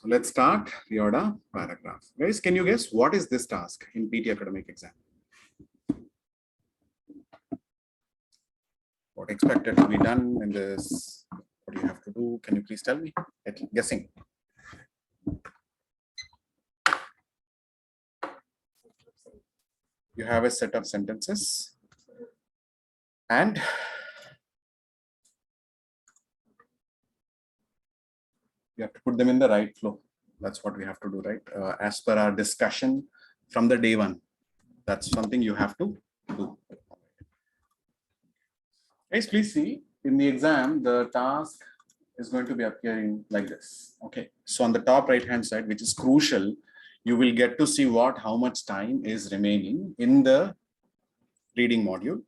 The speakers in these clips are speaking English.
So let's start Reorder Paragraph. Guys, can you guess what is this task in PTE academic exam? What expected to be done in this? What do you have to do? Can you please tell me? Guessing. You have a set of sentences and you have to put them in the right flow. That's what we have to do, right? As per our discussion from the day one. That's something you have to do. Guys, please see in the exam, the task is going to be appearing like this. Okay, so on the top right hand side, which is crucial, you will get to see how much time is remaining in the reading module.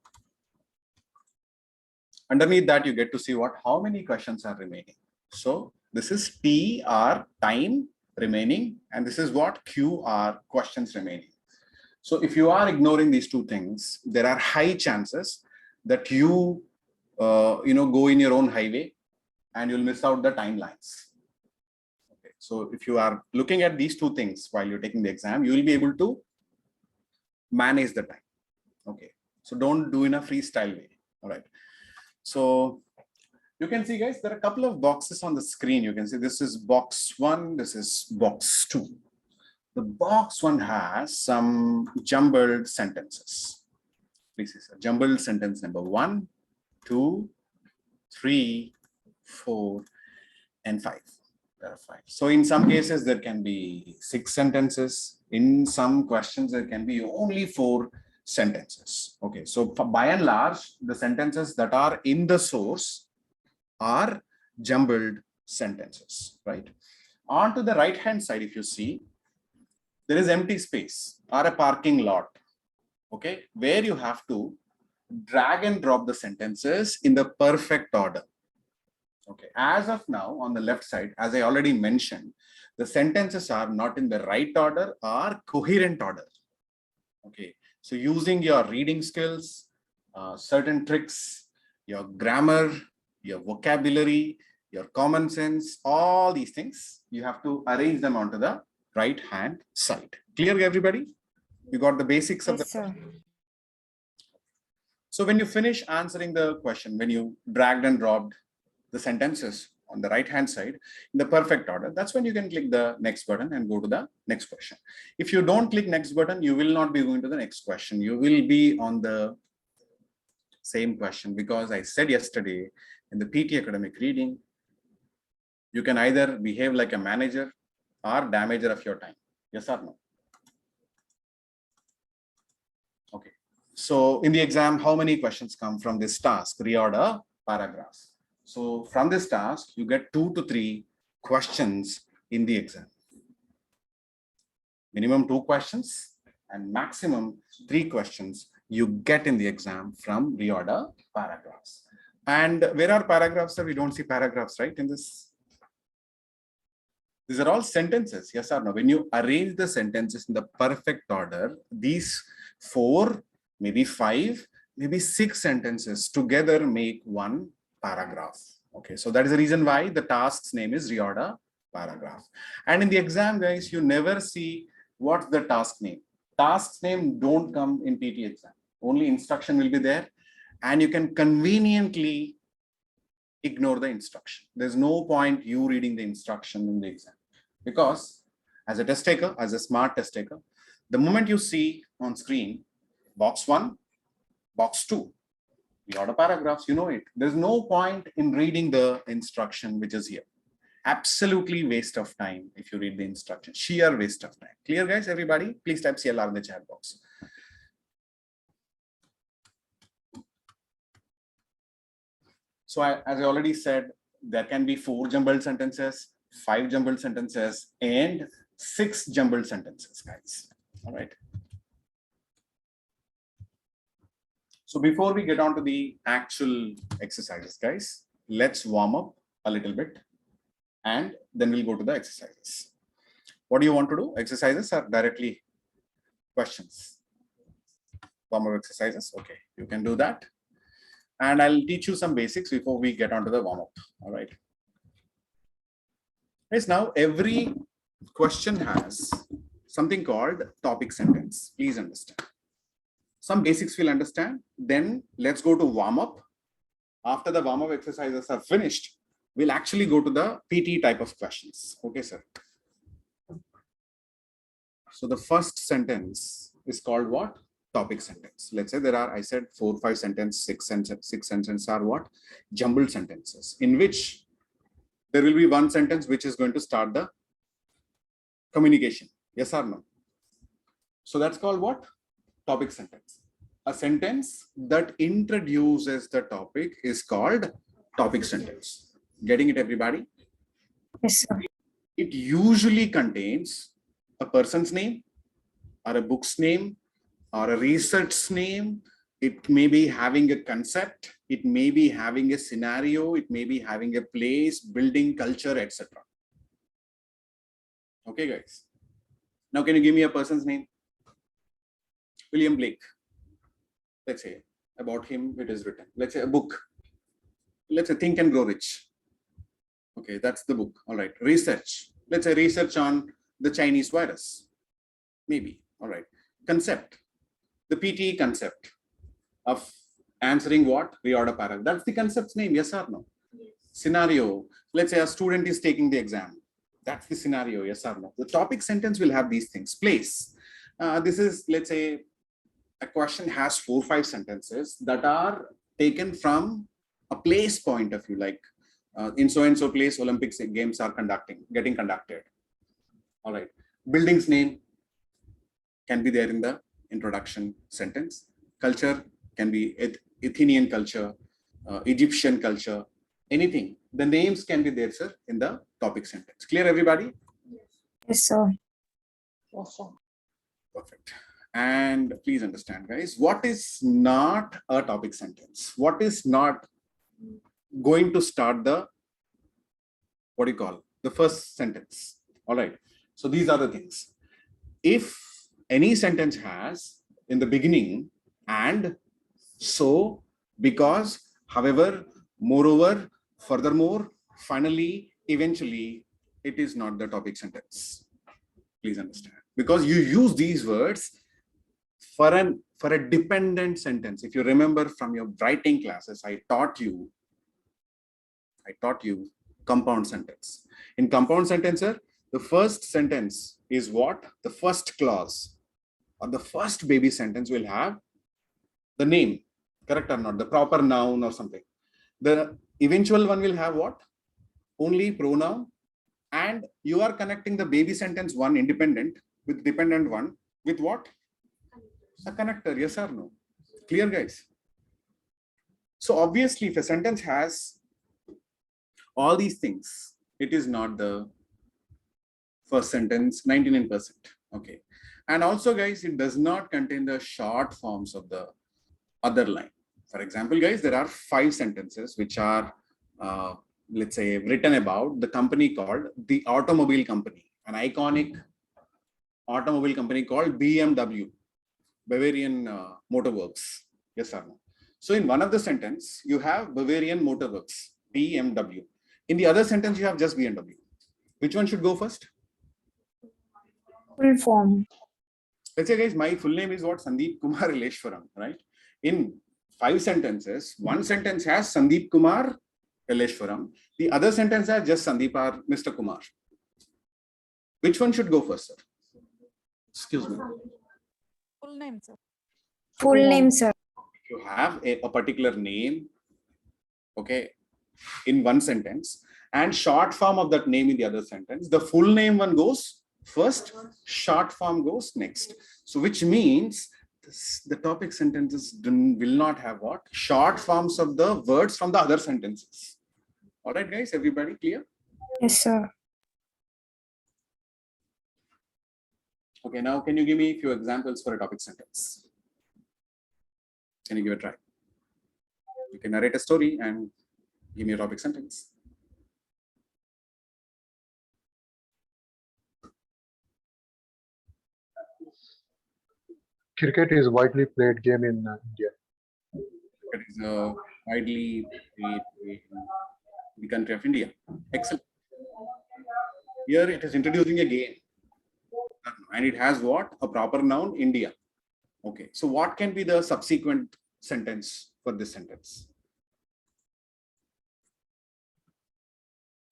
Underneath that, you get to see how many questions are remaining. So this is TR, time remaining, and this is QR, questions remaining. So if you are ignoring these two things, there are high chances that you go in your own highway and you'll miss out the timelines. Okay, so if you are looking at these two things while you're taking the exam, you will be able to manage the time. Okay, so don't do in a freestyle way. All right. So you can see, guys, there are a couple of boxes on the screen. You can see this is box 1, this is box 2. The box 1 has some jumbled sentences. This is a jumbled sentence number 1, 2, 3, 4, and 5. There are 5. So in some cases, there can be 6 sentences. In some questions, there can be only 4 sentences. Okay, so by and large, the sentences that are in the source are jumbled sentences, right? On to the right hand side, if you see, there is empty space or a parking lot, okay, where you have to drag and drop the sentences in the perfect order. Okay, as of now, on the left side, as I already mentioned, the sentences are not in the right order or coherent order. Okay, so using your reading skills, certain tricks, your grammar, your vocabulary, your common sense, all these things, you have to arrange them onto the right hand side. Clear, everybody? You got the basics of the question. So when you finish answering the question, when you dragged and dropped the sentences on the right hand side in the perfect order, that's when you can click the next button and go to the next question. If you don't click next button, you will not be going to the next question. You will be on the same question, because I said yesterday in the PTE academic reading, you can either behave like a manager or damager of your time. Yes or no? Okay. So in the exam, how many questions come from this task, reorder paragraphs? So from this task, you get 2 to 3 questions in the exam. Minimum 2 questions and maximum 3 questions you get in the exam from reorder paragraphs. And where are paragraphs? So we don't see paragraphs, right? In this. These are all sentences, yes or no? When you arrange the sentences in the perfect order, these 4, maybe 5, maybe 6 sentences together make one paragraph. Okay, so that is the reason why the task's name is reorder paragraph. And in the exam, guys, you never see what's the task name. Task's name don't come in PTE exam. Only instruction will be there, and you can conveniently ignore the instruction. There's no point you reading the instruction in the exam, because as a test taker, as a smart test taker, the moment you see on screen box 1, box 2, reorder paragraphs, you know it. There's no point in reading the instruction which is here. Absolutely waste of time if you read the instruction. Sheer waste of time. Clear, guys? Everybody, please type CLR in the chat box. So as I already said, there can be 4 jumbled sentences, 5 jumbled sentences, and 6 jumbled sentences, guys. All right. So before we get on to the actual exercises, guys, let's warm up a little bit, and then we'll go to the exercises. What do you want to do? Exercises or directly questions? Warm up exercises. Okay, you can do that. And I'll teach you some basics before we get on to the warm up. All right. Guys, now every question has something called topic sentence. Please understand. Some basics we'll understand. Then let's go to warm up. After the warm up exercises are finished, we'll actually go to the PTE type of questions. Okay, sir. So the first sentence is called what? Topic sentence. Let's say there are, I said 4, 5 sentences, 6 sentences are what? Jumbled sentences, in which there will be one sentence which is going to start the communication. Yes or no? So that's called what? Topic sentence. A sentence that introduces the topic is called topic sentence. Getting it, everybody? Yes, sir. It usually contains a person's name or a book's name or a research's name. It may be having a concept. It may be having a scenario. It may be having a place, building, culture, etc. Okay, guys. Now, can you give me a person's name? William Blake. Let's say about him, it is written. Let's say a book. Let's say Think and Grow Rich. Okay, that's the book. All right. Research. Let's say research on the Chinese virus. Maybe. All right. Concept. The PTE concept of answering what? Reorder paragraph. That's the concept's name. Yes or no? Yes. Scenario. Let's say a student is taking the exam. That's the scenario. Yes or no? The topic sentence will have these things. Place. This is, let's say, a question has 4, 5 sentences that are taken from a place point of view, like in so and so place, Olympics games are getting conducted. All right. Building's name can be there in the introduction sentence. Culture can be Athenian culture, Egyptian culture, anything. The names can be there, sir, in the topic sentence. Clear, everybody? Yes, sir. Yes, sir. Perfect. And please understand, guys, what is not a topic sentence? What is not going to start the, what do you call, the first sentence? All right. So these are the things. If any sentence has in the beginning and, so, because, however, moreover, furthermore, finally, eventually, it is not the topic sentence. Please understand. Because you use these words for a dependent sentence. If you remember from your writing classes, I taught you compound sentence. In compound sentence, sir, the first sentence is what? The first clause or the first baby sentence will have the name, correct or not? The proper noun or something. The eventual one will have what? Only pronoun, and you are connecting the baby sentence one independent with dependent one with what? A connector. Yes or no? Clear, guys? So obviously, if a sentence has all these things, it is not the first sentence, 99%. Okay. And also, guys, it does not contain the short forms of the other line. For example, guys, there are 5 sentences which are, let's say, written about the company called the automobile company, an iconic automobile company called BMW, Bavarian Motor Works. Yes or no? So in one of the sentence, you have Bavarian Motor Works, BMW. In the other sentence, you have just BMW. Which one should go first? Full form. Let's say, guys, my full name is what? Sandeep Kumar Eleshwaram, right? In 5 sentences, one sentence has Sandeep Kumar Eleshwaram. The other sentence has just Sandeep or Mr. Kumar. Which one should go first, sir? Excuse me. Full name, sir. Full name, sir. If you have a particular name, okay, in one sentence, and short form of that name in the other sentence, the full name one goes first, short form goes next. So which means the topic sentences will not have what? Short forms of the words from the other sentences. All right, guys, everybody clear? Yes, sir. Okay, now can you give me a few examples for a topic sentence? Can you give it a try? You can narrate a story and give me a topic sentence. Cricket is a widely played game in India. It is a widely played in the country of India. Excellent. Here it is introducing a game. And it has what? A proper noun, India. Okay. So what can be the subsequent sentence for this sentence?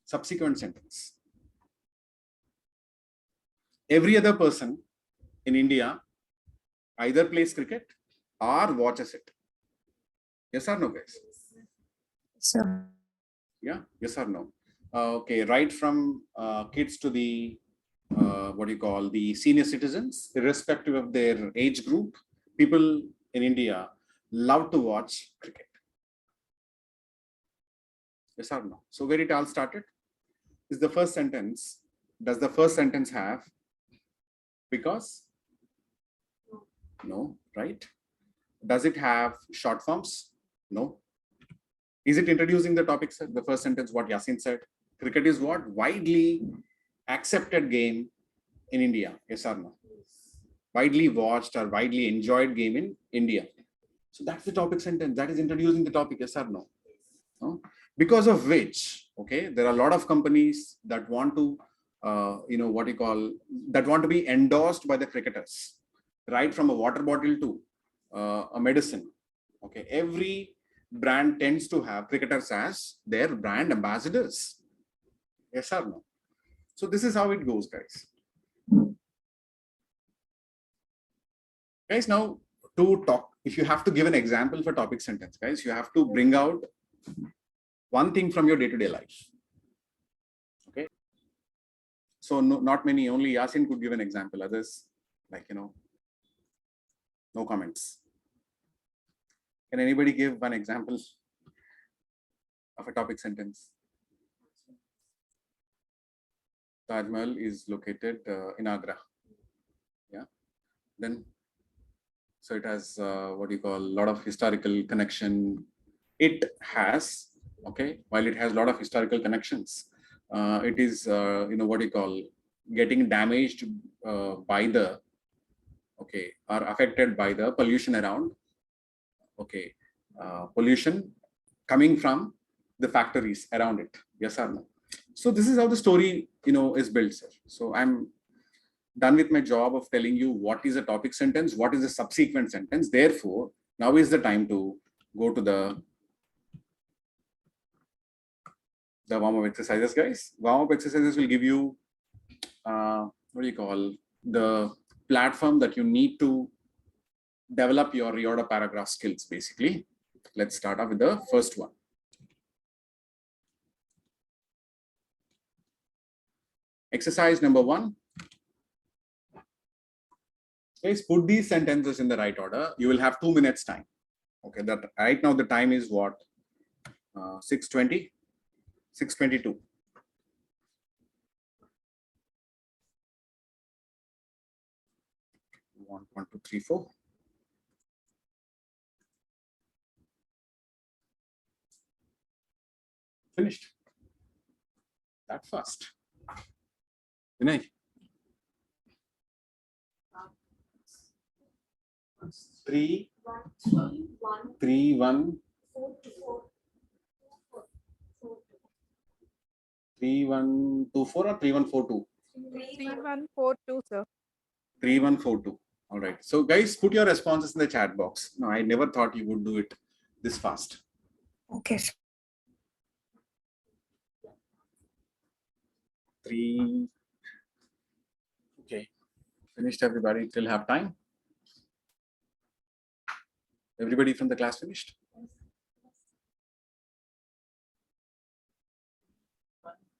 Subsequent sentence. Every other person in India either plays cricket or watches it. Yes or no, guys? Sir. Yeah, yes or no? Okay, right from kids to the what do you call the senior citizens, irrespective of their age group, people in India love to watch cricket. Yes or no? So where it all started is the first sentence. Does the first sentence have because? No, right? Does it have short forms? No. Is it introducing the topic, sir? The first sentence, what Yasin said? Cricket is what? Widely accepted game in India. Yes or no? Widely watched or widely enjoyed game in India. So that's the topic sentence. That is introducing the topic. Yes or no? No? Because of which, okay, there are a lot of companies that want to, what you call, that want to be endorsed by the cricketers, right from a water bottle to a medicine. Okay, every brand tends to have cricketers as their brand ambassadors. Yes or no? So this is how it goes, guys. Guys, now to talk, if you have to give an example for topic sentence, guys, you have to bring out one thing from your day-to-day life. Okay. So no, not many, only Yasin could give an example. Others, like, no comments. Can anybody give one example of a topic sentence? Taj Mahal is located in Agra. Yeah. Then, so it has what you call a lot of historical connection. It has, okay, while it has a lot of historical connections, it is, what you call, getting damaged by the, okay, or affected by the pollution around, okay, pollution coming from the factories around it. Yes or no? So this is how the story, is built, sir. So I'm done with my job of telling you what is a topic sentence, what is a subsequent sentence. Therefore, now is the time to go to the warm-up exercises, guys. Warm-up exercises will give you, what do you call, the platform that you need to develop your reorder paragraph skills, basically. Let's start off with the first one. Exercise number 1. Guys, put these sentences in the right order. You will have 2 minutes time. Okay, that right now the time is what? 6:20, 6:22. One, 2, 3, 4. Finished. That fast. Vinay. 3, 3, 1, 3, 1, 2, 4 or 3, 1, 4, 2? 3142, sir. 3, 1, 4, 2. All right. So guys, put your responses in the chat box. No, I never thought you would do it this fast. Okay, sir. 3. Okay. Finished, everybody. Still have time? Everybody from the class finished?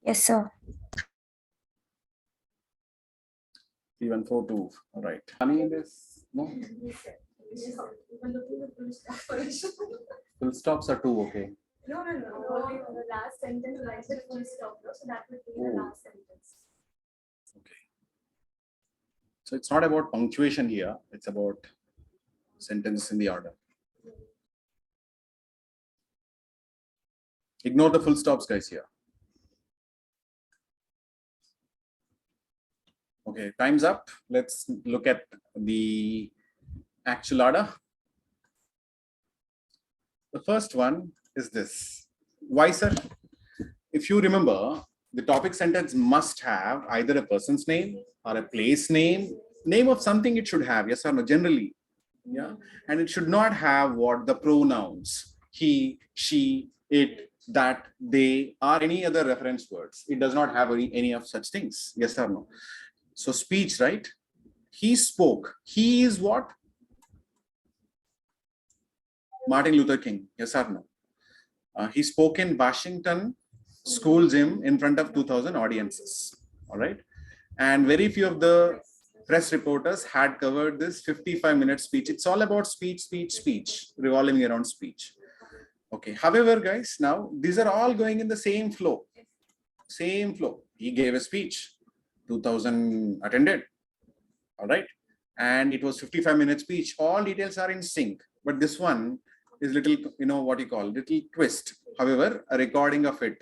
Yes, sir. 3, 1, 4, 2. All right. Any this? No. Full stops are 2. Okay. No. The last sentence lines the full stop, no? So that would be the last sentence. Okay. So it's not about punctuation here. It's about sentence in the order. Ignore the full stops, guys, here. Okay, time's up. Let's look at the actual order. The first one is this. Why, sir? If you remember, the topic sentence must have either a person's name or a place name, name of something it should have, yes or no, generally. Yeah. And it should not have what the pronouns, he, she, it, that, they, or any other reference words. It does not have any of such things, yes or no. So speech, right? He spoke. He is what? Martin Luther King, yes or no? He spoke in Washington school gym in front of 2,000 audiences. All right. And very few of the press reporters had covered this 55-minute speech. It's all about speech, speech, speech, revolving around speech. Okay. However, guys, now these are all going in the same flow. Same flow. He gave a speech, 2,000 attended. All right. And it was 55-minute speech. All details are in sync. But this one is little, what you call little twist. However, a recording of it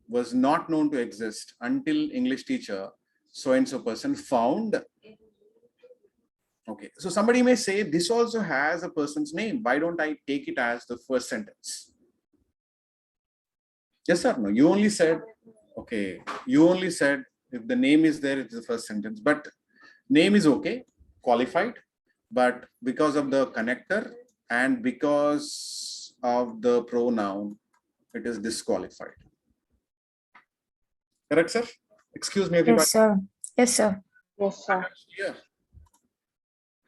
was not known to exist until English teacher so-and-so person found. Okay, so somebody may say this also has a person's name. Why don't I take it as the first sentence? Yes or no? You only said, okay, you only said if the name is there, it's the first sentence. But name is okay, qualified. But because of the connector and because of the pronoun, it is disqualified. Correct, sir? Excuse me, everybody. Yes, sir. Yes, sir. Yes, sir. Clear?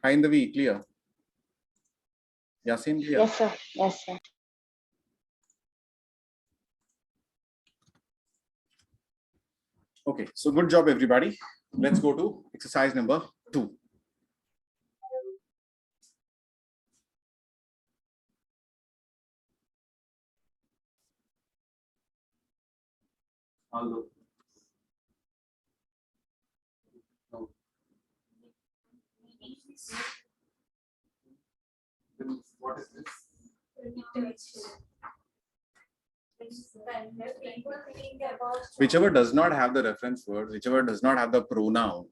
Hindavi, clear? Yasin, clear? Yes, sir. Yes, sir. Okay, so good job, everybody. Let's go to exercise number 2. Although. No. Then what is this? Whichever does not have the reference word, whichever does not have the pronoun,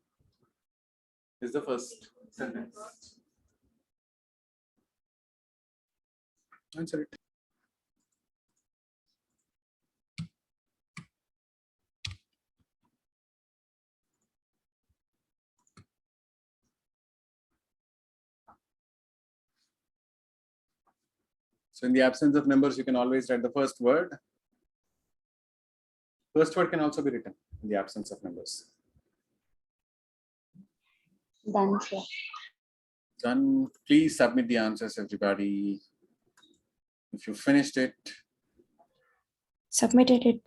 is the first sentence. Answer it. So in the absence of numbers, you can always write the first word. First word can also be written in the absence of numbers. Done, sir. Done. Please submit the answers, everybody. If you finished it. Submitted it.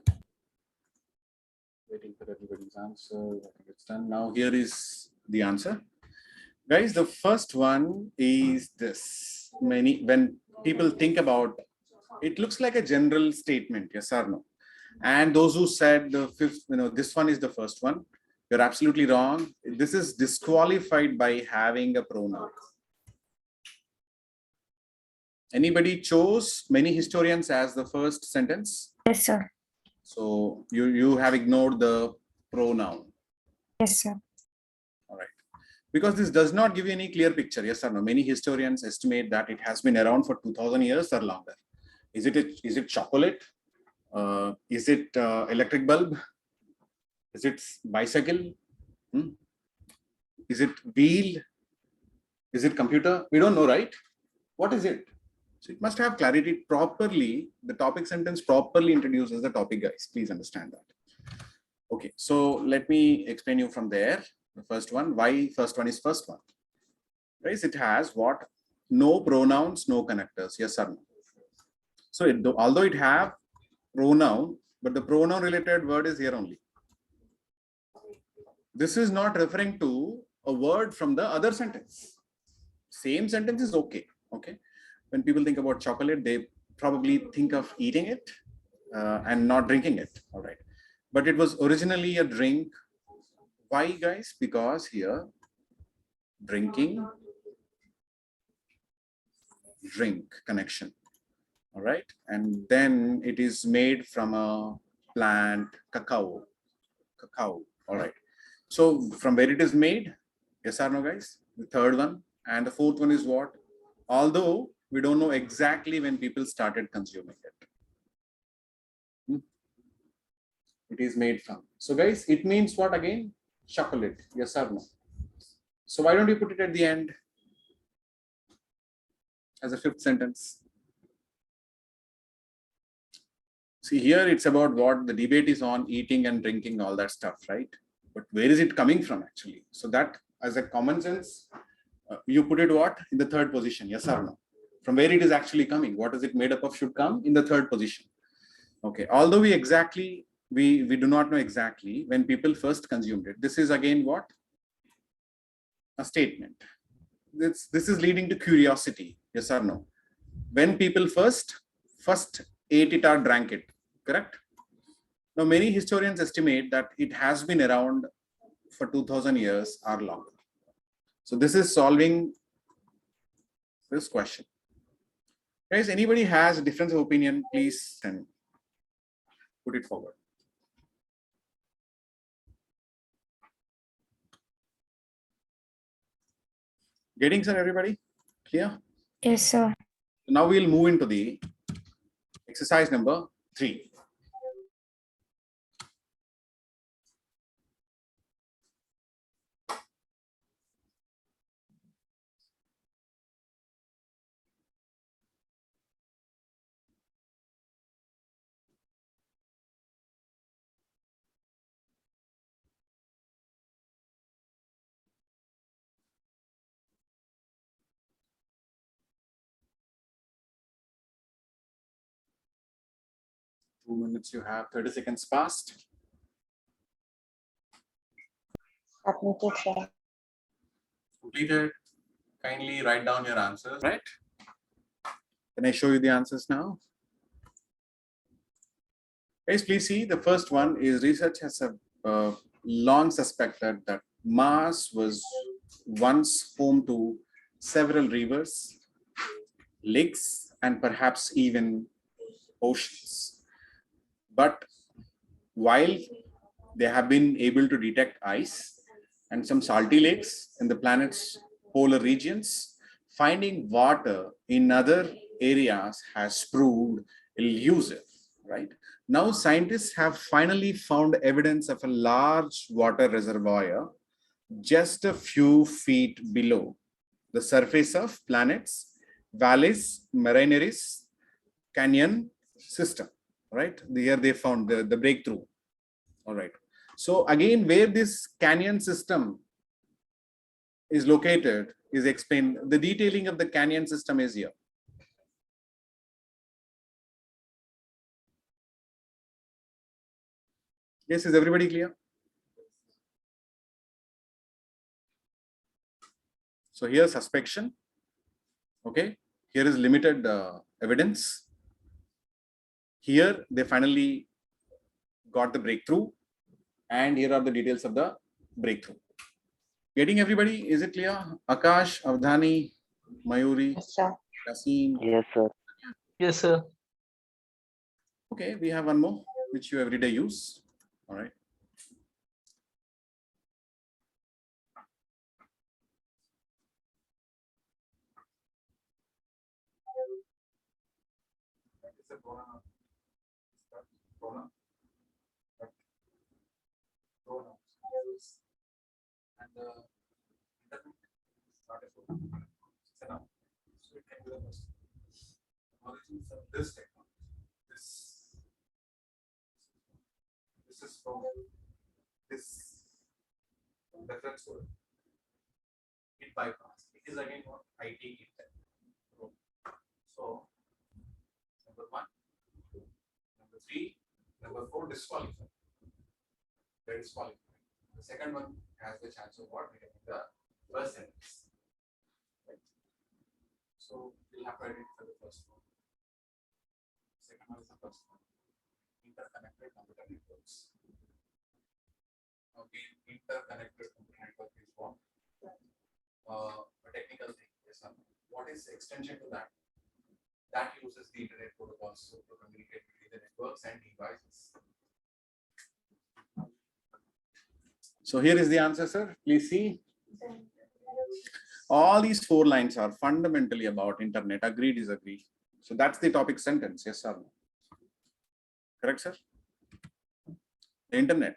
Waiting for everybody's answer. I think it's done. Now here is the answer. Guys, the first one is this. When people think about, it looks like a general statement, yes or no? And those who said the fifth, this one is the first one, you're absolutely wrong. This is disqualified by having a pronoun. Anybody chose many historians as the first sentence? Yes, sir. So you have ignored the pronoun. Yes, sir. All right. Because this does not give you any clear picture, yes or no? Many historians estimate that it has been around for 2,000 years or longer. Is it chocolate? Is it electric bulb? Is it bicycle? Is it wheel? Is it computer? We don't know, right? What is it? So it must have clarity properly. The topic sentence properly introduces the topic, guys. Please understand that. Okay, so let me explain you from there. The first one, why first one is first one. Guys, it has what? No pronouns, no connectors. Yes or no? So although it have pronoun, but the pronoun related word is here only. This is not referring to a word from the other sentence. Same sentence is okay. Okay. When people think about chocolate, they probably think of eating it and not drinking it. All right. But it was originally a drink. Why, guys? Because here, drinking, drink connection. All right. And then it is made from a plant, cacao. All right. So from where it is made? Yes or no, guys? The third one. And the fourth one is what? Although we don't know exactly when people started consuming it. it is made from. So guys, it means what again? Chocolate, yes or no? So why don't you put it at the end as a fifth sentence? See, here it's about what the debate is on, eating and drinking, all that stuff, right? But where is it coming from actually? So that as a common sense, you put it what? In the third position, yes or no? From where it is actually coming, what is it made up of should come in the third position. Okay, although we do not know exactly when people first consumed it. This is again what? A statement. This is leading to curiosity, yes or no? When people first ate it or drank it, correct? Now, many historians estimate that it has been around for 2000 years or longer. So this is solving this question. Guys, anybody has a difference of opinion, please and put it forward. Getting, sir, everybody? Clear? Yes, sir. Now we'll move into the exercise number 3. Two minutes you have, 30 seconds passed. Submitted, sir. Completed. Kindly write down your answers, right? Can I show you the answers now? Guys, please see the first one is research has long suspected that Mars was once home to several rivers, lakes, and perhaps even oceans. But while they have been able to detect ice and some salty lakes in the planet's polar regions, finding water in other areas has proved elusive, right? Now, scientists have finally found evidence of a large water reservoir just a few feet below the surface of planet's Valles Marineris Canyon system, right? Here they found the breakthrough. All right. So again, where this canyon system is located is explained. The detailing of the canyon system is here. Yes, is everybody clear? So here suspicion. Okay. Here is limited evidence. Here they finally got the breakthrough, and here are the details of the breakthrough. Getting everybody? Is it clear? Akash, Avdhani, Mayuri, Yes, sir. Yasin. Yes, sir. Yes, sir. Okay, we have one more which you everyday use. All right. And internet is not a pronoun. It's a noun. So it can be the first. Origins of this technology. This is from this reference word. It bypass. It is again what IT Intel. So number 1, number 3, number 4 disqualified. They disqualified. The second one has the chance of what becoming the first sentence. Right. So we'll have to identify the first one. Second one is the first one. Interconnected computer networks. Okay, interconnected computer network is what? A technical thing. Yes, sir. What is extension to that? That uses the internet protocols to communicate between the networks and devices. So here is the answer, sir. Please see. All these 4 lines are fundamentally about internet. Agree, disagree. So that's the topic sentence. Yes or no? Correct, sir? The internet.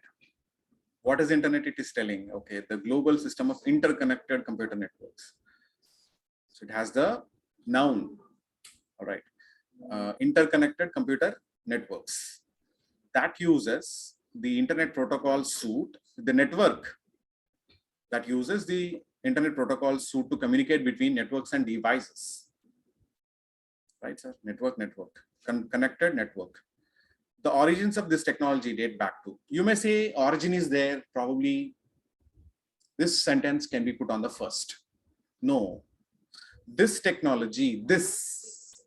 What is internet? It is telling, okay, the global system of interconnected computer networks. So it has the noun, all right. Interconnected computer networks. That uses the internet protocol suite, the network that uses the internet protocol suite to communicate between networks and devices. Right, sir? Network, connected network. The origins of this technology date back to, you may say origin is there, probably this sentence can be put on the first. No, this technology, this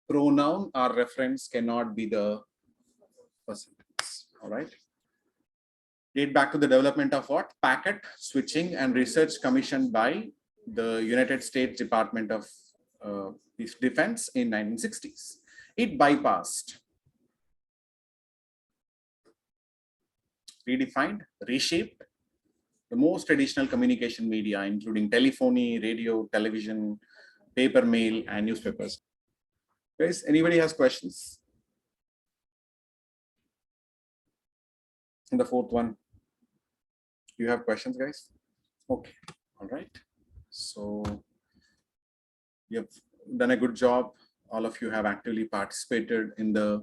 pronoun or reference cannot be the first sentence, all right? Date back to the development of what? Packet switching and research commissioned by the United States Department of Defense in 1960s. It bypassed, redefined, reshaped the most traditional communication media, including telephony, radio, television, paper mail, and newspapers. Guys, anybody has questions? And the fourth one, you have questions, guys? Okay, all right. So you have done a good job. All of you have actively participated in the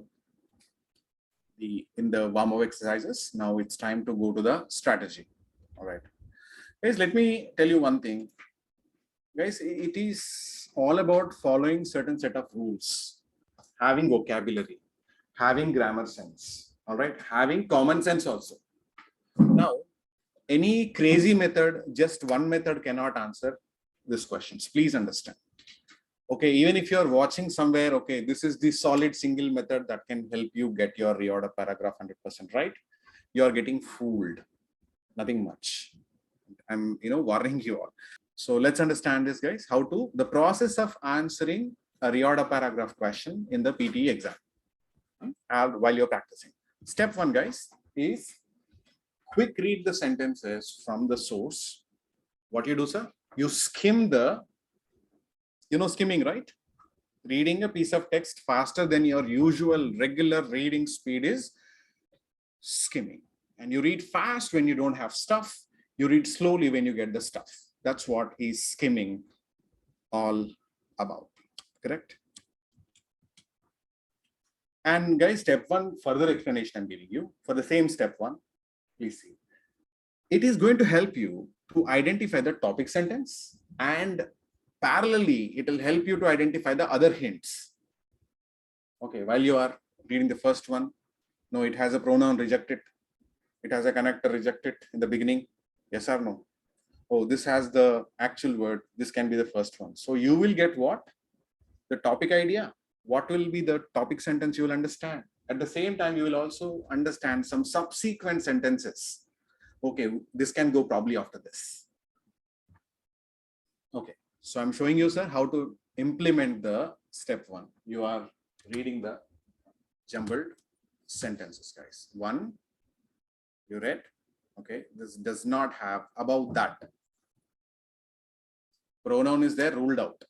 warm-up exercises. Now it's time to go to the strategy. All right, guys, let me tell you one thing. Guys, it is all about following certain set of rules, having vocabulary, having grammar sense, all right, having common sense also. Now, any crazy method, just one method cannot answer these questions. Please understand. Okay, even if you're watching somewhere, okay, this is the solid single method that can help you get your reorder paragraph 100% right. You're getting fooled, nothing much. I'm, warning you all. So let's understand this, guys, how to, the process of answering a reorder paragraph question in the PTE exam while you're practicing. Step one, guys, is quick read the sentences from the source. What you do, sir? You skim the, skimming, right? Reading a piece of text faster than your usual regular reading speed is skimming. And you read fast when you don't have stuff. You read slowly when you get the stuff. That's what is skimming all about, correct? And guys, step one, further explanation I'm giving you for the same step one, please see. It is going to help you to identify the topic sentence, and parallelly, it will help you to identify the other hints. Okay, while you are reading the first one, no, it has a pronoun, reject it. It has a connector, reject it in the beginning. Yes or no? Oh, this has the actual word. This can be the first one. So you will get what? The topic idea. What will be the topic sentence you will understand. At the same time, you will also understand some subsequent sentences. Okay, this can go probably after this. Okay, so I'm showing you, sir, how to implement the step one. You are reading the jumbled sentences, guys. One, you read. Okay, this does not have about that. Pronoun is there, ruled out.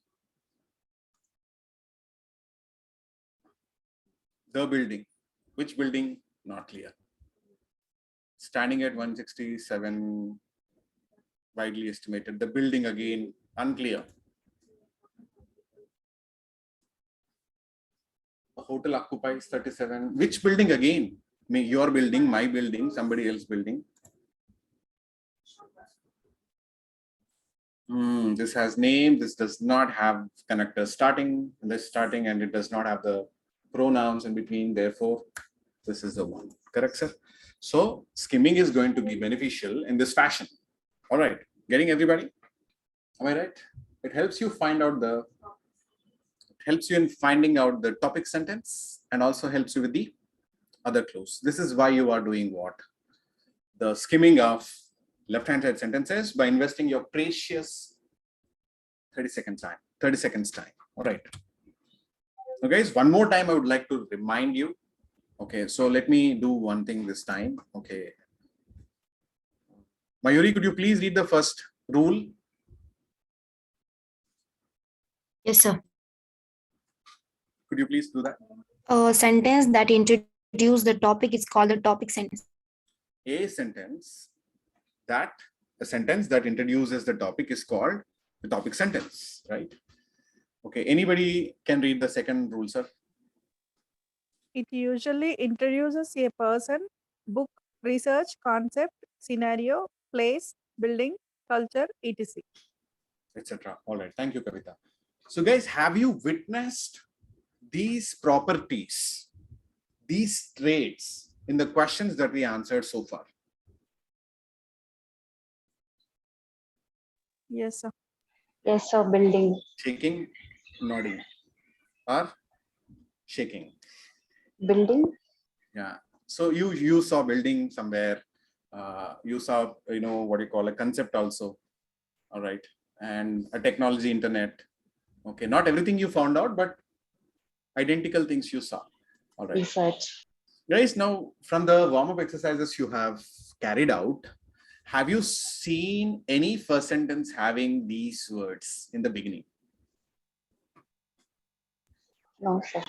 The building. Which building? Not clear. Standing at 167, widely estimated. The building again, unclear. The hotel occupies 37. Which building again? Your building, my building, somebody else's building. This has name. This does not have connector starting. This starting, and it does not have the pronouns in between. Therefore, this is the one. Correct, sir? So skimming is going to be beneficial in this fashion. All right, getting everybody? Am I right? It helps you find out the. It helps you in finding out the topic sentence, and also helps you with the other clues. This is why you are doing what? The skimming of left-hand side sentences by investing your precious 30 seconds time. All right. So guys, one more time, I would like to remind you. Okay, so let me do one thing this time. Okay. Mayuri, could you please read the first rule? Yes, sir. Could you please do that? A sentence that introduces introduce the topic is called the topic sentence. A sentence that introduces the topic is called the topic sentence, right? Okay, anybody can read the second rule, sir? It usually introduces a person, book, research, concept, scenario, place, building, culture, etc. Etc. All right, thank you, Kavita. So guys, have you witnessed these properties, these traits in the questions that we answered so far? Yes, sir. Yes, sir. Building. Shaking, nodding, or shaking. Building. Yeah. So you saw building somewhere. You saw, what you call a concept also. All right. And a technology internet. Okay. Not everything you found out, but identical things you saw. All right. Research. Guys, now from the warm-up exercises you have carried out, have you seen any first sentence having these words in the beginning? No, sir.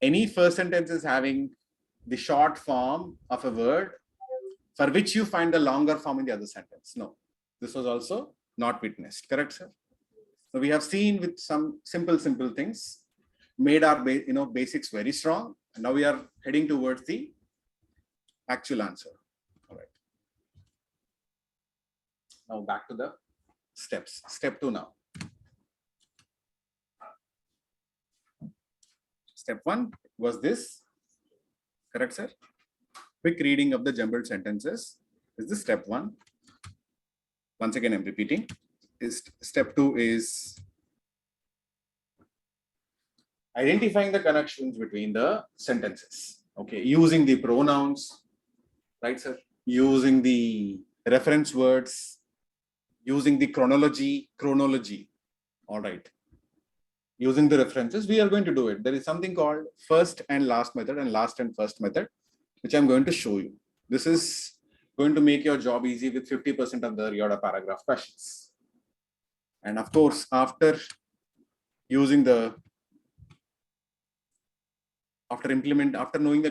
Any first sentence is having the short form of a word for which you find the longer form in the other sentence? No. This was also not witnessed. Correct, sir? So we have seen with some simple things, made our basics very strong. And now we are heading towards the actual answer. All right. Now back to the steps. Step 2 now. Step 1 was this. Correct, sir? Quick reading of the jumbled sentences is the step 1. Once again, I'm repeating. Step 2 is identifying the connections between the sentences. Okay, using the pronouns, right, sir? Using the reference words, using the chronology. All right. Using the references, we are going to do it. There is something called first and last method and last and first method, which I'm going to show you. This is going to make your job easy with 50% of the reorder paragraph questions. And of course, after knowing the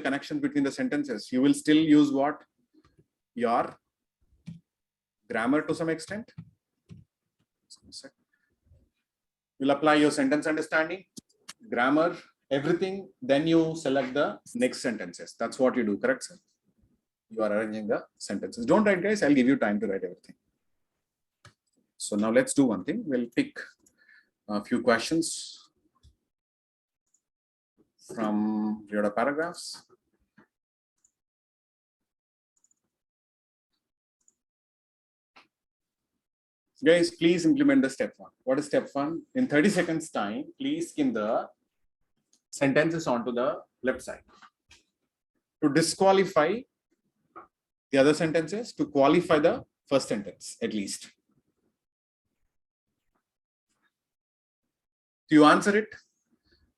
connection between the sentences, you will still use what? Your grammar to some extent. You'll apply your sentence understanding, grammar, everything. Then you select the next sentences. That's what you do, correct, sir? You are arranging the sentences. Don't write, guys. I'll give you time to write everything. So now let's do one thing. We'll pick a few questions from Reorder paragraphs. Guys, please implement the step 1. What is step 1? In 30 seconds time, please skim the sentences onto the left side. To disqualify the other sentences, to qualify the first sentence at least. If you answer it,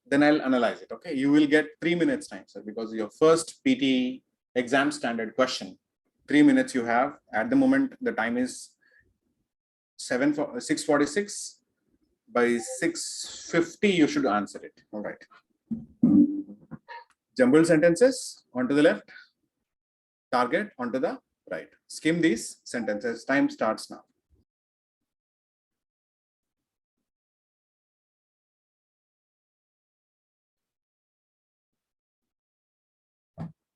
then I'll analyze it. Okay, you will get 3 minutes time, sir, because your first PTE exam standard question, 3 minutes you have. At the moment, the time is 6:46. By 6:50, you should answer it. All right. Jumbled sentences onto the left, target onto the right. Skim these sentences. Time starts now.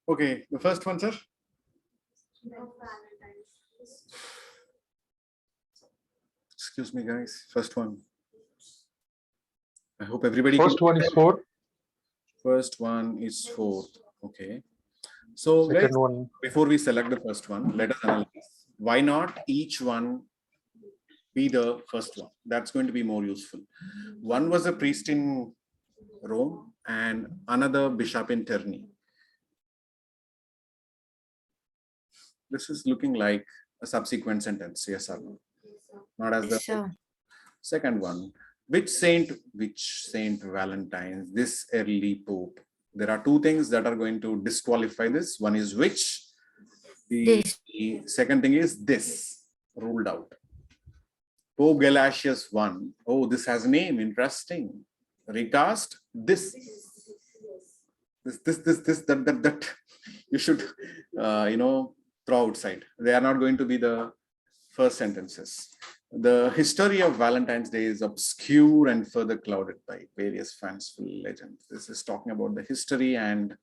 Okay, the first one, sir. Excuse me, guys. First one. I hope everybody. First one is 4. First one is 4. Okay. So Second guys, one. before we select the first one, let us analyze. Why not each one be the first one? That's going to be more useful. One was a priest in Rome and another bishop in Terni. This is looking like a subsequent sentence. Yes or no? Not as the second one. Which Saint Valentine's, this early Pope? There are 2 things that are going to disqualify this. One is which. The second thing is this, ruled out. Pope Galatius I. Oh, this has a name. Interesting. Recast this. this, that. You should, throw outside. They are not going to be the first sentences. The history of Valentine's Day is obscure and further clouded by various fanciful legends. This is talking about the history, and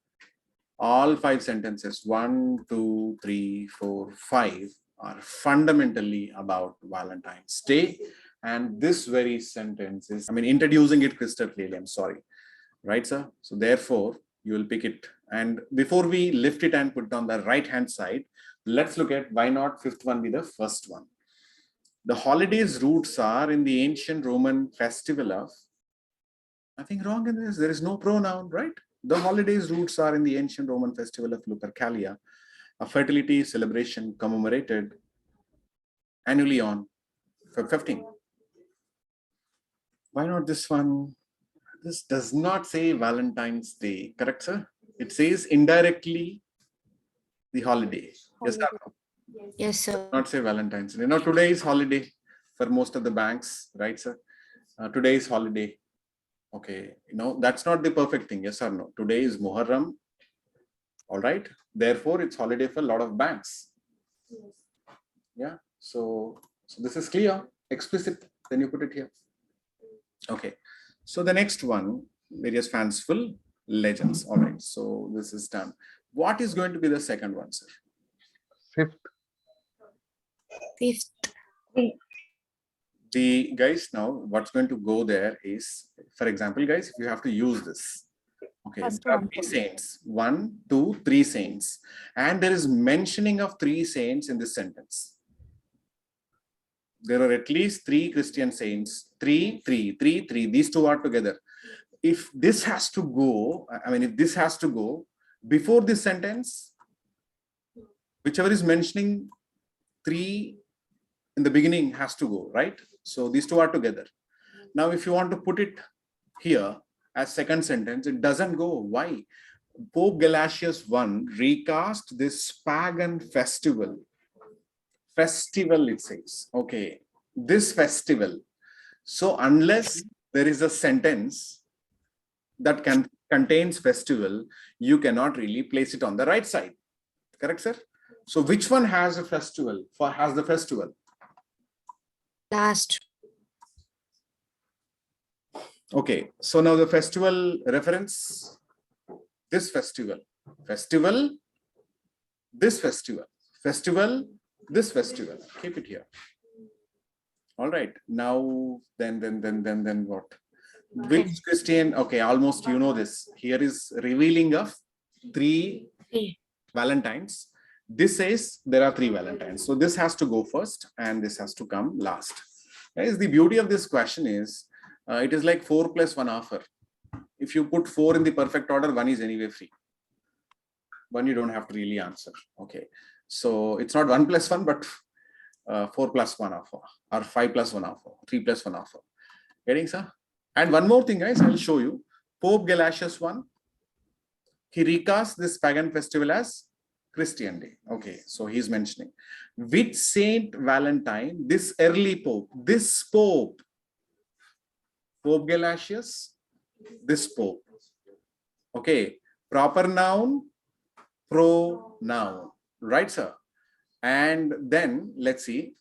all 5 sentences, 1, 2, 3, 4, 5, are fundamentally about Valentine's Day. And this very sentence is, introducing it crystal clearly. I'm sorry. Right, sir? So therefore, you will pick it. And before we lift it and put it on the right-hand side, let's look at why not 5th one be the first one. The holiday's roots are in the ancient Roman festival of, nothing wrong in this, there is no pronoun, right? The holiday's roots are in the ancient Roman festival of Lupercalia, a fertility celebration commemorated annually on Feb 15. Why not this one? This does not say Valentine's Day, correct, sir? It says indirectly the holiday. Yes, sir. Yes, sir. Not say Valentine's Day. Now, today is holiday for most of the banks, right, sir? Today is holiday. Okay, that's not the perfect thing. Yes or no? Today is Muharram. All right. Therefore, it's holiday for a lot of banks. Yeah. So this is clear, explicit. Then you put it here. Okay. So the next one, various fanciful legends. All right. So this is done. What is going to be the second one, sir? 5th. 5th. The guys, now what's going to go there is, for example, guys, if you have to use this. Okay, First there are one. 3 saints, 1, 2, 3 saints, and there is mentioning of 3 saints in this sentence. There are at least 3 Christian saints, 3, 3, 3, 3. These 2 are together. If this has to go, if this has to go before this sentence, whichever is mentioning 3 in the beginning has to go, right? So these 2 are together. Now, if you want to put it here as second sentence, it doesn't go. Why? Pope Galatius I recast this pagan festival. Festival, it says. Okay, this festival. So unless there is a sentence that contains festival, you cannot really place it on the right side. Correct, sir? So which one has a festival? Has the festival? Last. Okay, so now the festival reference, this festival, festival, this festival, festival, this festival. Keep it here. All right. Now, then what? Which Christian? Okay, almost you know this. Here is revealing of 3 Valentines. This says there are 3 Valentines. So this has to go first, and this has to come last. Guys, the beauty of this question is, it is like 4 plus 1 offer. If you put 4 in the perfect order, 1 is anyway free. 1 you don't have to really answer. Okay, so it's not 1 plus 1, but 4 plus 1 offer, or 5 plus 1 offer, 3 plus 1 offer. Getting, sir? And one more thing, guys, I'll show you. Pope Galatius I, he recasts this pagan festival as Christian Day. Okay, so he's mentioning which Saint Valentine, this early Pope, this Pope, Pope Galatius, this Pope. Okay, proper noun, pronoun, right, sir? And then let's see,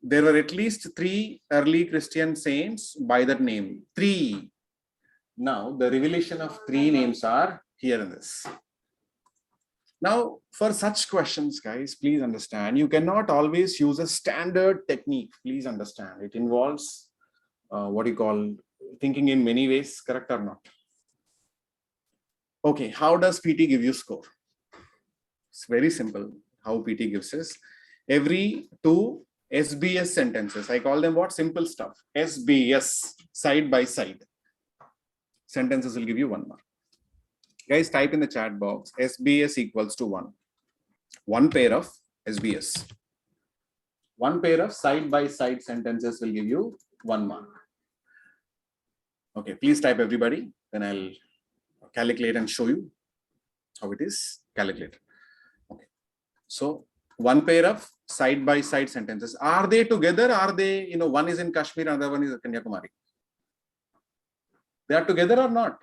there were at least 3 early Christian saints by that name. 3. Now the revelation of 3 names are here in this. Now, for such questions, guys, please understand, you cannot always use a standard technique. Please understand, it involves what you call thinking in many ways, correct or not? Okay, how does PT give you score? It's very simple. How PT gives us every 2 SBS sentences. I call them what? Simple stuff. SBS, side by side. Sentences will give you 1 mark. Guys, type in the chat box, SBS equals to 1. 1 pair of SBS. 1 pair of side by side sentences will give you 1 mark. Okay, please type everybody. Then I'll calculate and show you how it is calculated. Okay. So 1 pair of side by side sentences. Are they together? Are they, one is in Kashmir, another one is in Kanyakumari? They are together or not?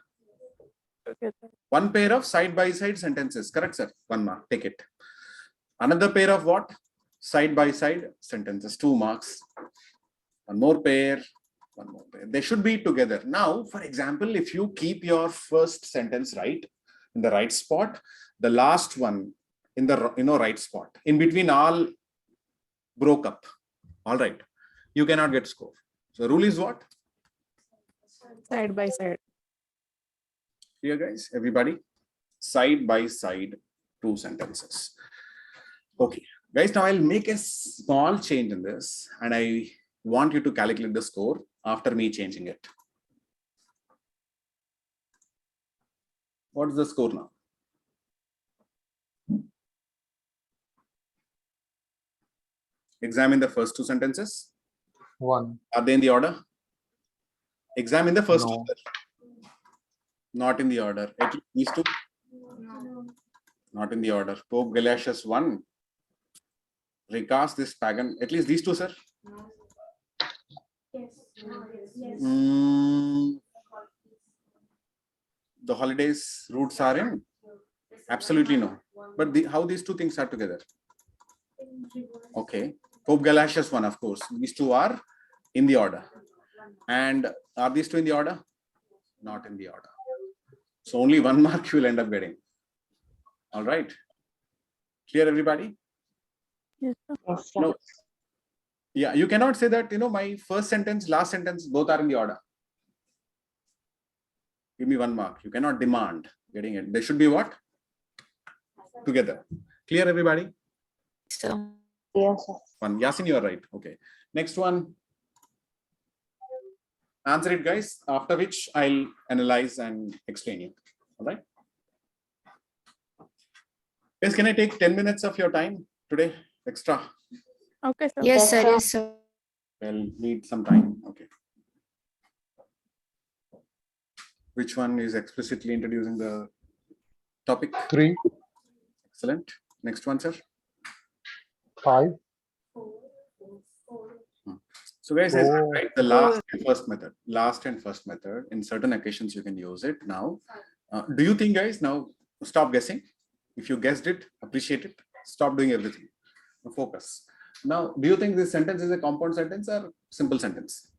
Together. One pair of side-by-side sentences. Correct, sir? 1 mark. Take it. Another pair of what? Side-by-side sentences. 2 marks. One more pair. One more pair. They should be together. Now, for example, if you keep your first sentence right in the right spot, the last one in the right spot. In between, all broke up. All right. You cannot get score. So rule is what? Side by side. Here, guys, everybody, side by side, 2 sentences. Okay, guys, now I'll make a small change in this, and I want you to calculate the score after me changing it. What is the score now? Examine the first 2 sentences. 1. Are they in the order? Examine the first No. order. Not in the order. At least these 2. Not in the order. Pope Galatius 1. Recast this pagan. At least these 2, sir. Yes. Yes. The holidays roots are in? Absolutely no. But how these 2 things are together? Okay. Pope Galatius 1, of course. These 2 are in the order. And are these 2 in the order? Not in the order. So only 1 mark you will end up getting. All right. Clear, everybody? Yes, sir. Yes, sir. No. Yeah, you cannot say that, my first sentence, last sentence, both are in the order. Give me 1 mark. You cannot demand getting it. They should be what? Together. Clear, everybody? So, Yes, sir. 1. Yasin, you are right. Okay. Next one. Answer it, guys, after which I'll analyze and explain you. All right. Guys, can I take 10 minutes of your time today? Extra. Okay, sir. yes, Yes, sir. sir. Yes, sir. I'll need some time. Okay. Which one is explicitly introducing the topic? 3. Excellent. Next one, sir. 5. So guys, as I Oh. said, the last and first method. Last and first method. In certain occasions, you can use it. Now, do you think, guys, now stop guessing? If you guessed it, appreciate it. Stop doing everything. Now, focus. Now, do you think this sentence is a compound sentence or simple sentence?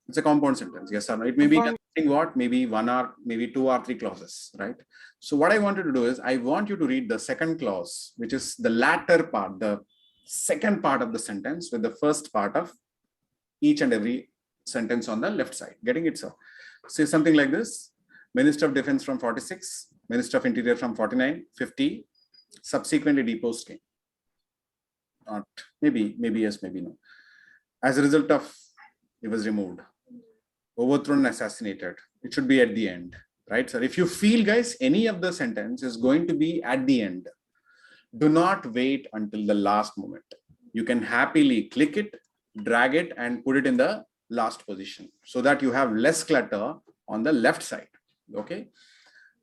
It's a compound sentence, yes or no? It may be Compound. containing what? Maybe 1 or maybe 2 or 3 clauses, right? So what I want you to do is, I want you to read the second clause, which is the latter part, the second part of the sentence with the first part of each and every sentence on the left side. Getting it, sir? Say something like this. Minister of Defense from 46, Minister of Interior from 49, 50, subsequently deposed king. Not, maybe yes, maybe no. As a result of, he was removed, overthrown, assassinated. It should be at the end, right? So if you feel, guys, any of the sentence is going to be at the end, do not wait until the last moment. You can happily click it, drag it, and put it in the last position so that you have less clutter on the left side. Okay.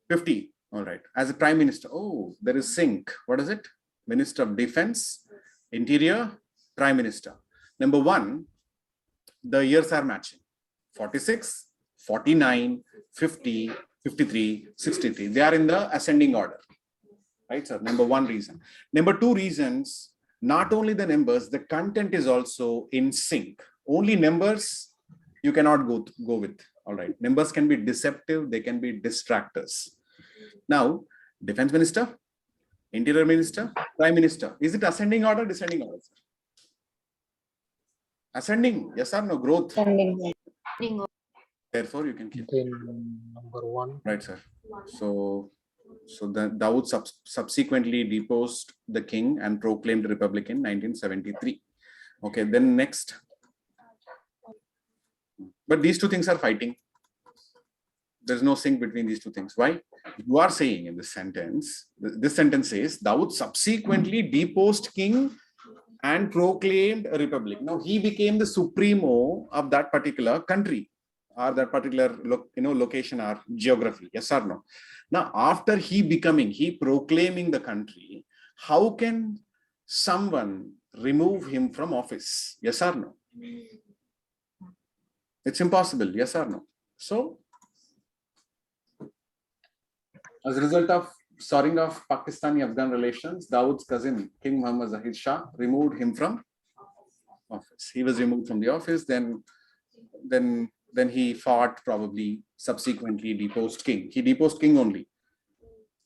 50. All right. As a prime minister, oh, there is sync. What is it? Minister of Defense, Interior, Prime Minister. Number 1, the years are matching. 46, 49, 50, 53, 63. They are in the ascending order. Right, sir? Number 1 reason. Number 2 reasons, not only the numbers, the content is also in sync. Only numbers you cannot go with. All right. Numbers can be deceptive. They can be distractors. Now, Defense Minister, Interior Minister, Prime Minister. Is it ascending order, descending order, sir? Ascending, yes or no? Growth. Ascending. Therefore, you can keep. Then number 1. Right, sir. So the Dawood subsequently deposed the king and proclaimed republic in 1973. Okay, then next. But these 2 things are fighting. There's no sync between these 2 things. Why? You are saying in this sentence, this sentence says, Dawood subsequently deposed king and proclaimed a republic. Now he became the supremo of that particular country or that particular location or geography. Yes or no? Now, after he proclaiming the country, how can someone remove him from office? Yes or no? It's impossible. Yes or no? So As a result of soaring of Pakistani-Afghan relations, Dawood's cousin, King Muhammad Zahid Shah, removed him from office. He was removed from the office. Then he fought, probably subsequently deposed king. He deposed king only.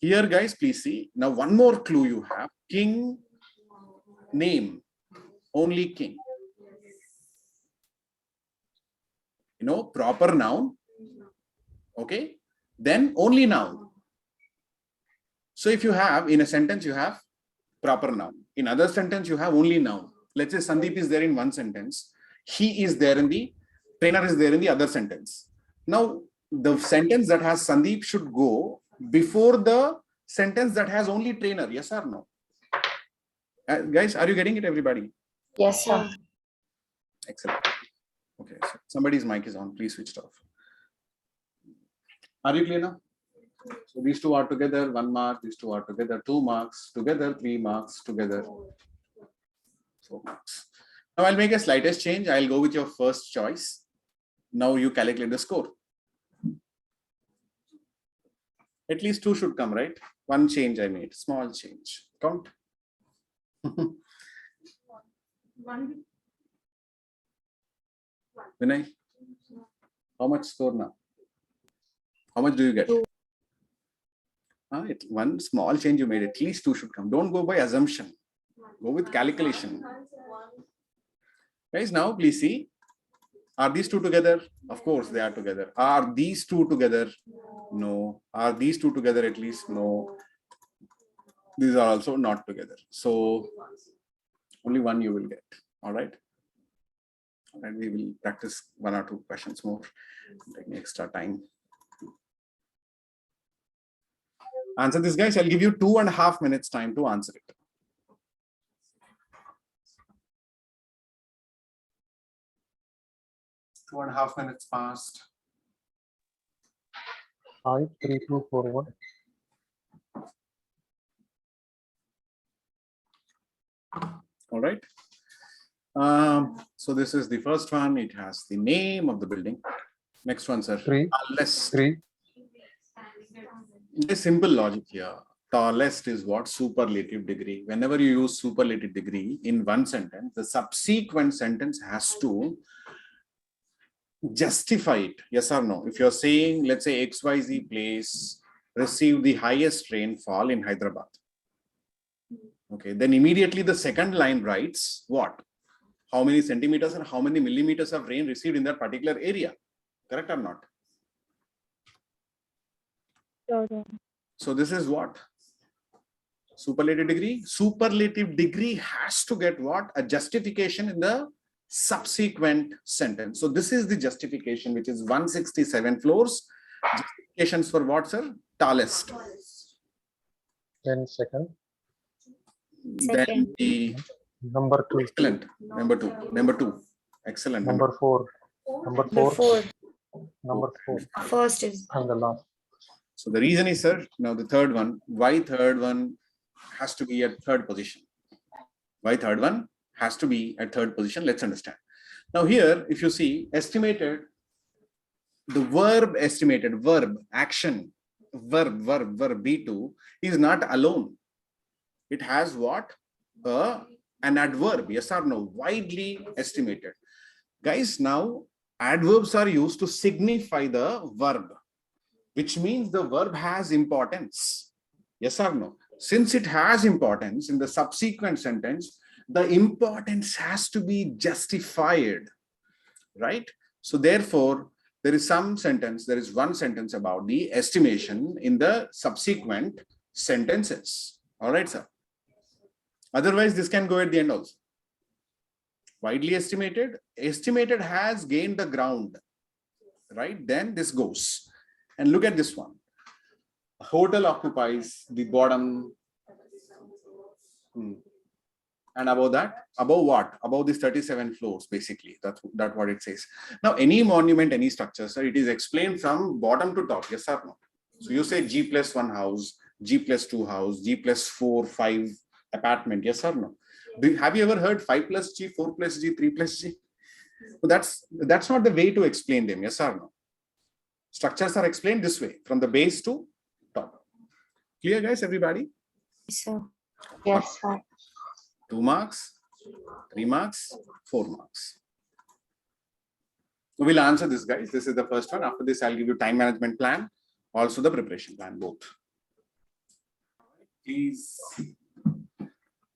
Here, guys, please see. Now, one more clue you have. King name, only king. You know, proper noun. Okay. Then only noun. So if you have, in a sentence, you have proper noun. In other sentence, you have only noun. Let's say Sandeep is there in one sentence. He is there in the, trainer is there in the other sentence. Now, the sentence that has Sandeep should go before the sentence that has only trainer. Yes or no? Guys, are you getting it, everybody? Yes, sir. Excellent. Okay, so somebody's mic is on. Please switch it off. Are you clear now? So these two are together, 1 mark. These two are together, 2 marks. Together, 3 marks. Together, 4 marks. Now I'll make a slightest change. I'll go with your first choice. Now you calculate the score. At least 2 should come, right? 1 change I made, small change. Count. Vinay, how much score now? How much do you get? 1 small change you made, at least 2 should come. Don't go by assumption. Go with calculation. Guys, now please see. Are these 2 together? Of course, they are together. Are these 2 together? No. Are these 2 together at least? No. These are also not together. So only 1 you will get. All right. And we will practice 1 or 2 questions more. Taking extra time. Answer this, guys. I'll give you 2.5 minutes time to answer it. Two and a half minutes passed. 5, 3, 2, 4, 1. All right. So this is the first one. It has the name of the building. Next one, sir. 3, Tallest. 3. A simple logic here. Tallest is what? Superlative degree. Whenever you use superlative degree in one sentence, the subsequent sentence has to justify it. Yes or no? If you're saying, let's say XYZ place received the highest rainfall in Hyderabad. Okay, then immediately the second line writes what? How many centimeters and how many millimeters of rain received in that particular area. Correct or not? So this is what? Superlative degree. Superlative degree has to get what? A justification in the subsequent sentence. So this is the justification, which is 167 floors. Justifications for what, sir? Tallest. 10 second. Then the Number 2. excellent. Number two. Excellent. Number 4. Number 4. Number 4. First is And the last. So the reason is, sir, now the third one, why third one has to be at third position? Why third one has to be at third position? Let's understand. Now here, if you see estimated, the verb estimated, verb, action, verb B2 is not alone. It has what? An adverb, yes or no? Widely estimated. Guys, now adverbs are used to signify the verb, which means the verb has importance. Yes or no? Since it has importance in the subsequent sentence, the importance has to be justified, right? So therefore, there is one sentence about the estimation in the subsequent sentences. All right, sir. Otherwise, this can go at the end also. Widely estimated. Estimated has gained the ground, right? Then this goes. And look at this one. A hotel occupies the bottom. And above that, above what? Above these 37 floors, basically. That's what it says. Now, any monument, any structure, sir, it is explained from bottom to top. Yes or no? So you say G+1 house, G+2 house, G+4, 5 apartment. Yes or no? Have you ever heard 5+G, 4+G, 3+G? So that's not the way to explain them. Yes or no? Structures are explained this way, from the base to top. Clear, guys, everybody? Yes, sir. Yes, sir. 2 marks, 3 marks, 4 marks. So we'll answer this, guys. This is the first one. After this, I'll give you time management plan, also the preparation plan, both. Please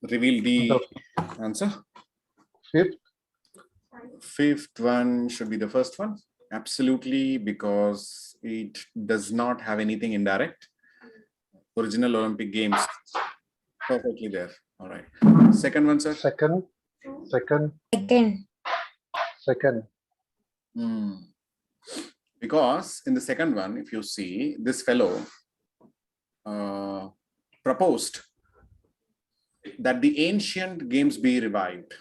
reveal the answer. Fifth. Fifth one should be the first one. Absolutely, because it does not have anything indirect. Original Olympic Games. Perfectly there. All right. Second one, sir. Second. Again. Second. Because in the second one, if you see, this fellow proposed that the ancient games be revived.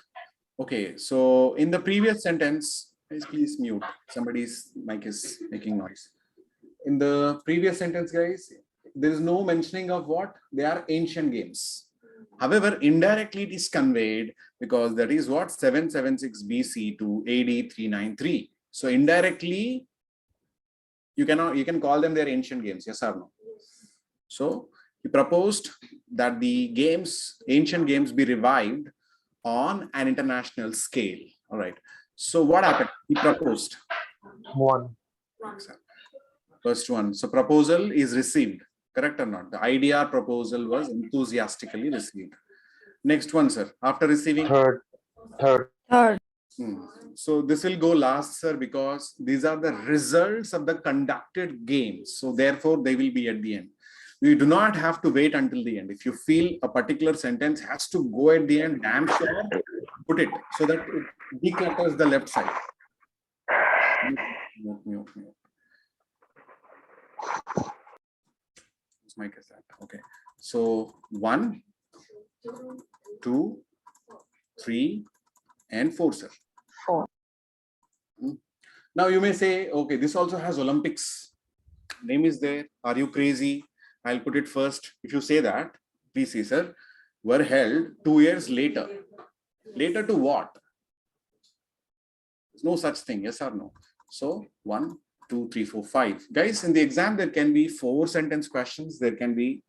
Okay, so in the previous sentence, guys, please mute. Somebody's mic is making noise. In the previous sentence, guys, there is no mentioning of what? They are ancient games. However, indirectly it is conveyed because that is what? 776 BC to AD 393. So indirectly, you can call them their ancient games, yes or no? So he proposed that the ancient games be revived on an international scale. All right. So what happened? He proposed. One. First one. So proposal is received. Correct or not? The idea proposal was enthusiastically received. Next one, sir. After receiving. Third. So this will go last, sir, because these are the results of the conducted games. So therefore, they will be at the end. We do not have to wait until the end. If you feel a particular sentence has to go at the end, damn sure, put it so that it declutters the left side. Whose mic is that? Okay. So 1, 2, 3, and 4, sir. 4. Now you may say, okay, this also has Olympics. Name is there. Are you crazy? I'll put it first. If you say that, please see, sir, were held 2 years later. Later to what? There's no such thing, yes or no? So 1, 2, 3, 4, 5. Guys, in the exam, there can be 4 sentence questions. There can be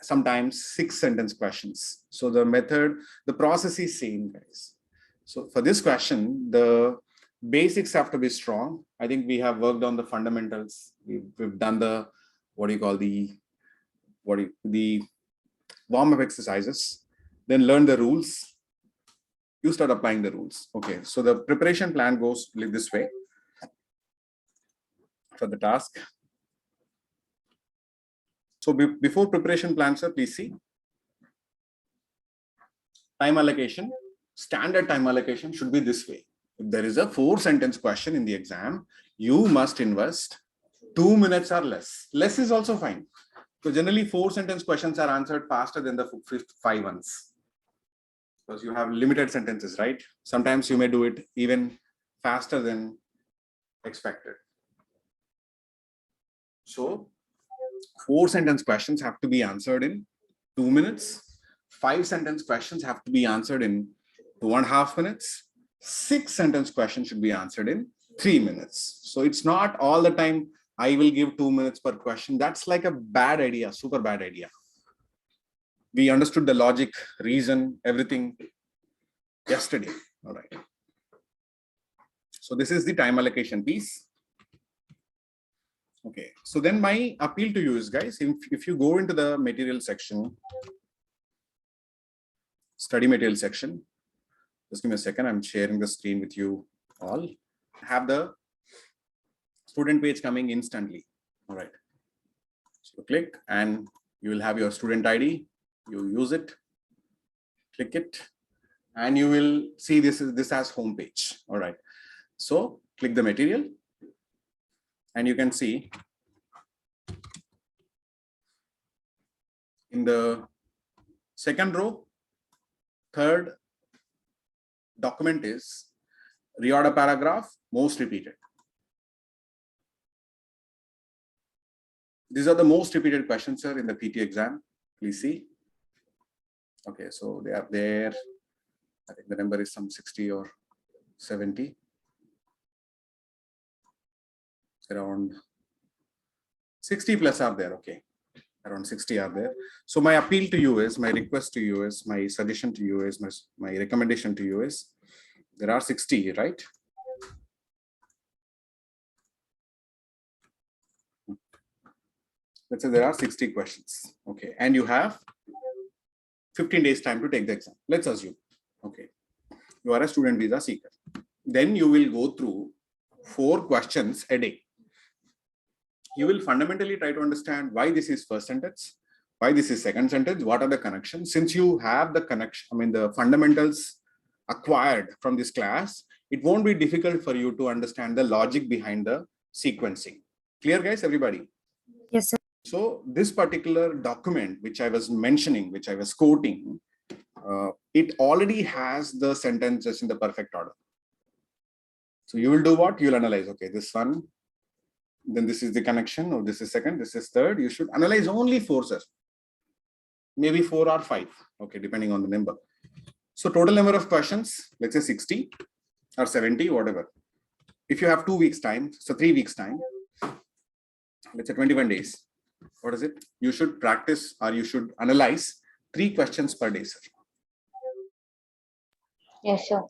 sometimes 6 sentence questions. So the method, the process is same, guys. So for this question, the basics have to be strong. I think we have worked on the fundamentals. We've done the, the warm-up exercises, then learn the rules. You start applying the rules. Okay, so the preparation plan goes this way for the task. So before preparation plan, sir, please see. Time allocation, standard time allocation should be this way. If there is a 4 sentence question in the exam, you must invest 2 minutes or less. Less is also fine. So generally 4 sentence questions are answered faster than the 5 ones. Because you have limited sentences, right? Sometimes you may do it even faster than expected. So 4 sentence questions have to be answered in 2 minutes. 5 sentence questions have to be answered in 2.5 minutes. 6 sentence questions should be answered in 3 minutes. So it's not all the time I will give 2 minutes per question. That's like a bad idea, super bad idea. We understood the logic, reason, everything yesterday. All right. So this is the time allocation piece. Okay. So then my appeal to you is, guys, if you go into the material section, study material section, just give me a second. I'm sharing the screen with you all. Have the student page coming instantly. All right. So click and you will have your student ID. You use it, click it, and you will see this as home page. All right. So click the material and you can see in the second row, third document is reorder paragraph, most repeated. These are the most repeated questions, sir, in the PT exam. Please see. Okay, so they are there. I think the number is some 60 or 70. Around 60 plus are there. Okay. Around 60 are there. So my appeal to you is, my request to you is, my suggestion to you is, my recommendation to you is, there are 60, right? Let's say there are 60 questions. Okay. And you have 15 days time to take the exam. Let's assume. Okay. You are a student visa seeker. Then you will go through 4 questions a day. You will fundamentally try to understand why this is first sentence, why this is second sentence, what are the connections. Since you have the connection, I mean, the fundamentals acquired from this class, it won't be difficult for you to understand the logic behind the sequencing. Clear, guys, everybody? Yes, sir. So this particular document, which I was mentioning, which I was quoting, it already has the sentences in the perfect order. So you will do what? You'll analyze, okay, this one, then this is the connection, or this is second, this is third. You should analyze only 4, sir. Maybe 4 or 5, okay, depending on the number. So total number of questions, let's say 60 or 70, whatever. If you have 2 weeks time, so 3 weeks time, let's say 21 days. What is it? You should practice, or you should analyze 3 questions per day, sir. Yes, sir.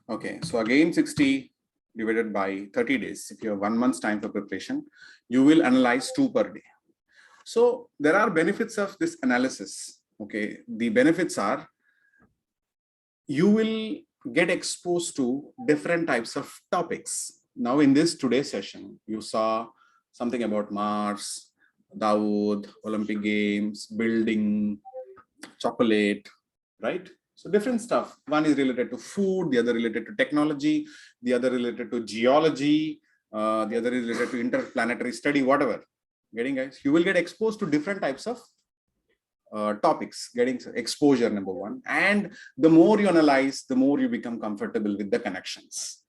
Okay, so again 60 divided by 30 days. If you have 1 month's time for preparation, you will analyze 2 per day. So there are benefits of this analysis. Okay, the benefits are, you will get exposed to different types of topics. Now in this today's session, you saw something about Mars, Dawood, Olympic Games, building, chocolate, right? So different stuff. One is related to food, the other related to technology, the other related to geology, the other is related to interplanetary study, whatever. Getting, guys? You will get exposed to different types of topics, getting exposure, number 1. And the more you analyze, the more you become comfortable with the connections.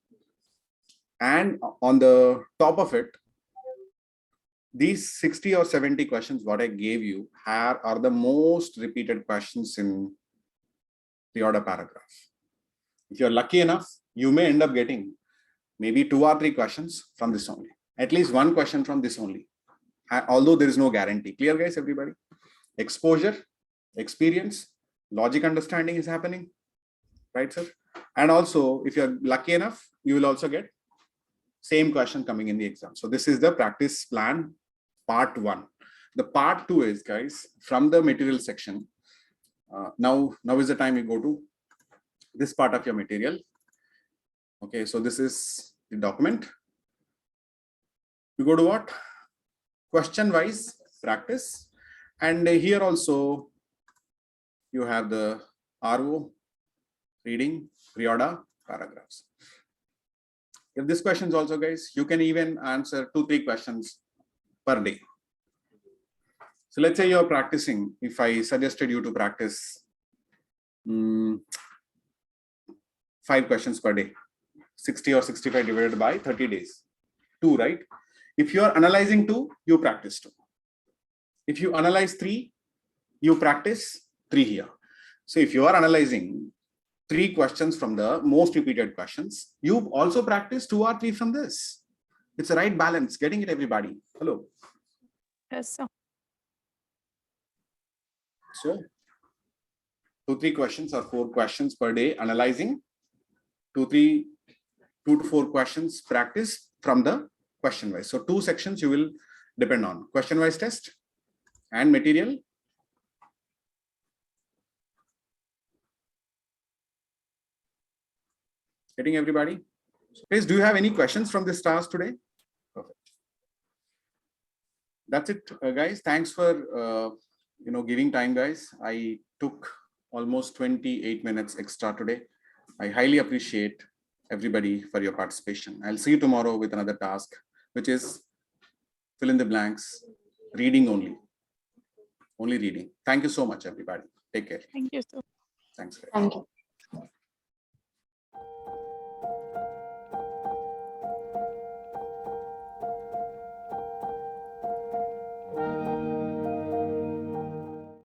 And on the top of it, these 60 or 70 questions, what I gave you are the most repeated questions in reorder paragraph. If you're lucky enough, you may end up getting maybe 2 or 3 questions from this only. At least 1 question from this only. Although there is no guarantee. Clear, guys, everybody? Exposure, experience, logic understanding is happening. Right, sir? And also, if you're lucky enough, you will also get same question coming in the exam. So this is the practice plan part 1. The part 2 is, guys, from the material section. Now is the time you go to this part of your material. Okay, so this is the document. You go to what? Question wise practice. And here also you have the RO, reading, reorder paragraphs. If this questions also, guys, you can even answer 2-3 questions per day. So let's say you're practicing, if I suggested you to practice 5 questions per day, 60 or 65 divided by 30 days, 2, right? If you are analyzing 2, you practice 2. If you analyze 3, you practice 3 here. So if you are analyzing 3 questions from the most repeated questions, you also practice 2 or 3 from this. It's a right balance. Getting it, everybody? Hello. Yes, sir. So 2-3 questions or 4 questions per day analyzing, 2 to 4 questions practice from the question wise. So 2 sections you will depend on: question wise test and material. Getting everybody? So please, do you have any questions from this task today? Perfect. That's it, guys. Thanks for giving time, guys. I took almost 28 minutes extra today. I highly appreciate everybody for your participation. I'll see you tomorrow with another task, which is fill in the blanks, reading only reading. Thank you so much, everybody. Take care. Thank you, sir. Thanks, guys. Thank you.